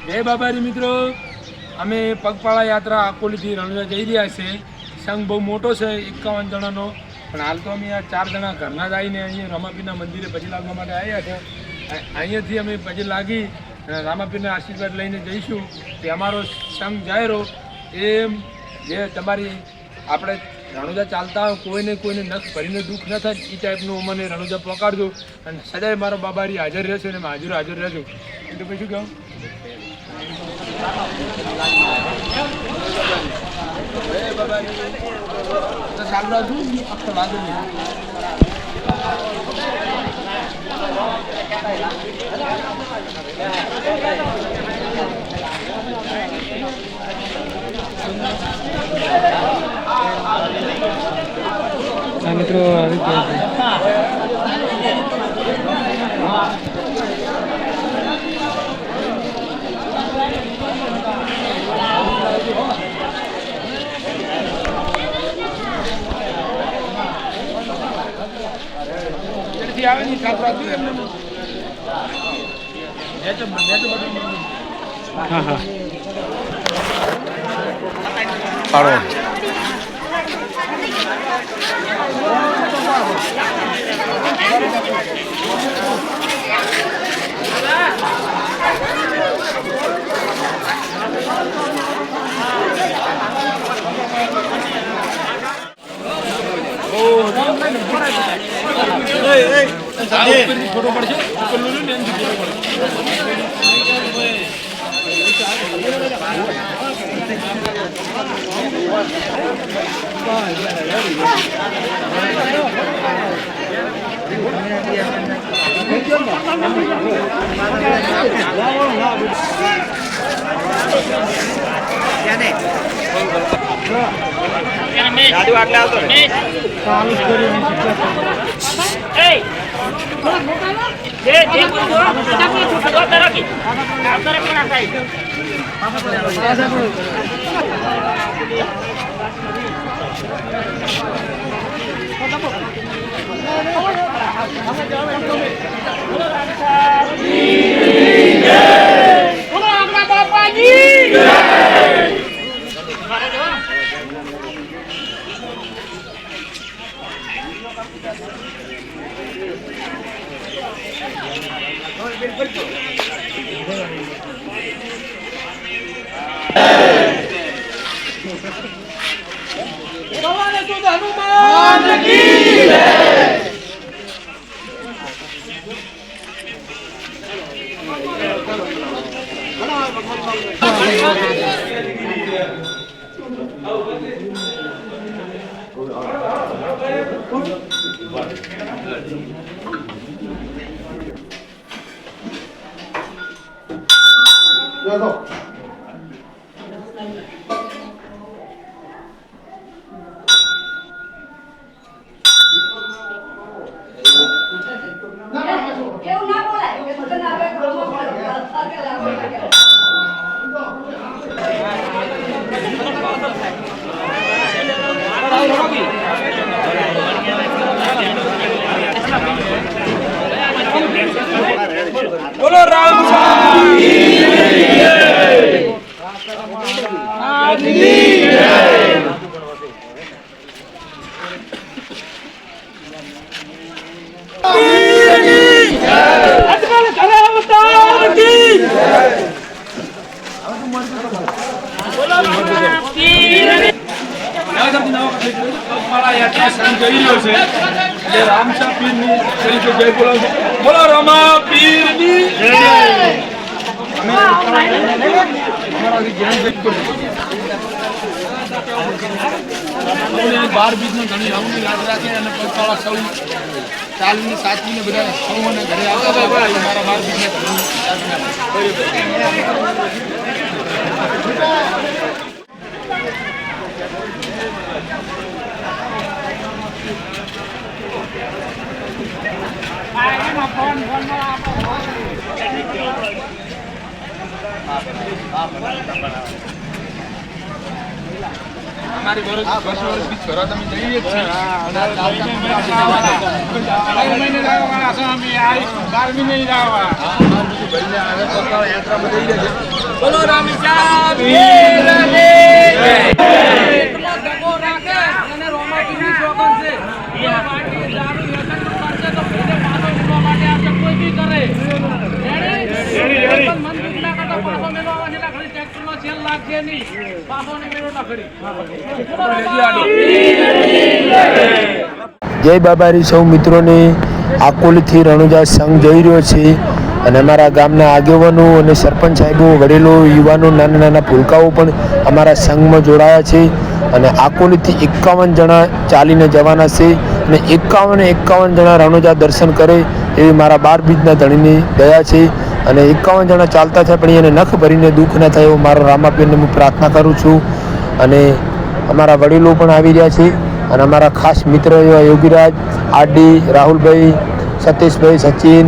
જય બાબારી મિત્રો, અમે પગપાળા યાત્રા અકોલીથી રણુજા જઈ રહ્યા છે. સંઘ બહુ મોટો છે, 51 જણાનો, પણ હાલ તો અમે આ 4 જણા ઘરના જ આવીને અહીંયા રામાપીરના મંદિરે ભજી લાગવા માટે આવ્યા છે. અહીંયાથી અમે ભજી લાગી રામાપીરના આશીર્વાદ લઈને જઈશું. કે અમારો સંઘ જાયરો એ જે તમારી આપણે રણુજા ચાલતા હોય કોઈને નખ ભરીને દુઃખ ન થાય એ ટાઈપનું અમને રણુજા પહોંચાડજો. અને સદાય મારો બાબારી હાજર રહેશે અને હાજર રહેજો. એટલે પછી શું કહું મિત્રો આવી ગયા છે. આવે નહીં કાપડા એમને હા હા પાડો ફોટો પડશે ગાડી આટલે આવતો ને ચાલુ કરી हनुमान की बोलो राम बोलो रमा पीर बार बीच में घनी आऊँ याद रखे पगपाळा सौ चालवी साचवी ने बधा सौने घरे आवता था हमारा बार बीच में અમારી વર્ષ બી છોરા તમે જઈએ જ છે યાત્રામાં જઈ રહ્યા છે. બોલો રામીચા જય બાબારી સૌ મિત્રોને આકોલીથી રણુજા સંઘ જઈ રહ્યો છે અને અમારા ગામના આગેવાનો અને સરપંચ સાહેબો વડીલો યુવાનો નાના નાના ભૂલકાઓ પણ અમારા સંઘમાં જોડાયા છે અને આકોલીથી 51 જણા ચાલીને જવાના છે અને 51 જણા રણુજા દર્શન કરે એવી મારા 12 બીજના ધણીની દયા છે અને 51 જણા ચાલતા છે પણ એને નખ ભરીને દુઃખ ન થાય એવો મારો રામાપીરને હું પ્રાર્થના કરું છું. અને અમારા વડીલો પણ આવી રહ્યા છે અને અમારા ખાસ મિત્ર એવા યોગીરાજ આરડી રાહુલભાઈ સતીશભાઈ સચિન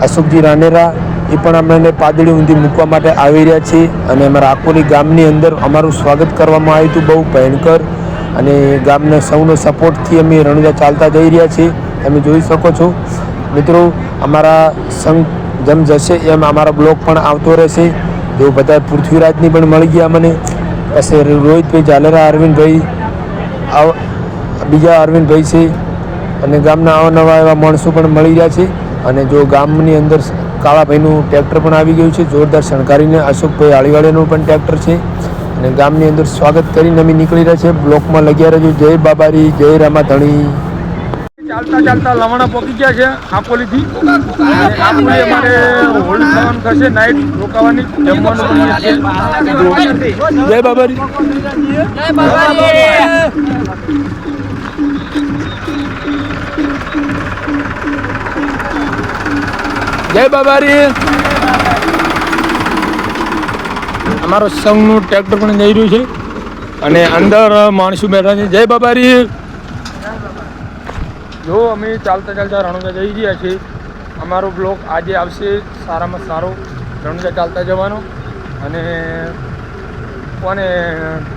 અશોકજી રાનેરા એ પણ અમને પાદળી ઊંધી મૂકવા માટે આવી રહ્યા છે અને અમારા આકોલી ગામની અંદર અમારું સ્વાગત કરવામાં આવ્યું હતું બહુ ભયંકર અને ગામના સૌનો સપોર્ટથી અમે રણુજા ચાલતા જઈ રહ્યા છીએ. તમે જોઈ શકો છો મિત્રો અમારા સંઘ જેમ જશે એમ અમારા બ્લોક પણ આવતો રહેશે. જો બધા પૃથ્વીરાજની પણ મળી ગયા મને, પછી રોહિતભાઈ ઝાલેરા અરવિંદભાઈ બીજા અરવિંદભાઈ છે અને ગામના અવનવા એવા માણસો પણ મળી રહ્યા છે. અને જો ગામની અંદર કાળાભાઈનું ટ્રેક્ટર પણ આવી ગયું છે જોરદાર શણગારીને, અશોકભાઈ આળીવાળાનું પણ ટ્રેક્ટર છે અને ગામની અંદર સ્વાગત કરીને અમે નીકળી રહ્યા છે. બ્લોકમાં લગ્યા રહેજો. જય બાબારી, જય રામાધણી. ચાલતા ચાલતા લવાણા પહોંચી ગયા છે આકોલીથી. આપણે અમારે હોલ્ડ થવાનું થશે, નાઇટ રોકાવાની, જમવાનું પણ છે. જય બાબારી. જય બાબારી. અમારો સંઘનું ટ્રેક્ટર પણ જઈ રહ્યું છે અને અંદર માણસો બેઠા છે. જય બાબારી. જો અમે ચાલતા ચાલતા રણુજા જઈ રહ્યા છીએ. અમારો બ્લોક આજે આવશે સારામાં સારો રણુજા ચાલતા જવાનો અને કોને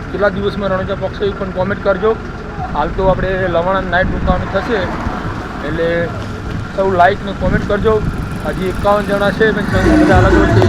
કેટલા દિવસમાં રણુજા પક્ષે પણ કોમેન્ટ કરજો. હાલ તો આપણે લવાણા નાઇટ રોકાવાનું થશે એટલે સૌ લાઈક ને કોમેન્ટ કરજો. હજી 51 જણા છે પણ બધા અલગ અલગ છે.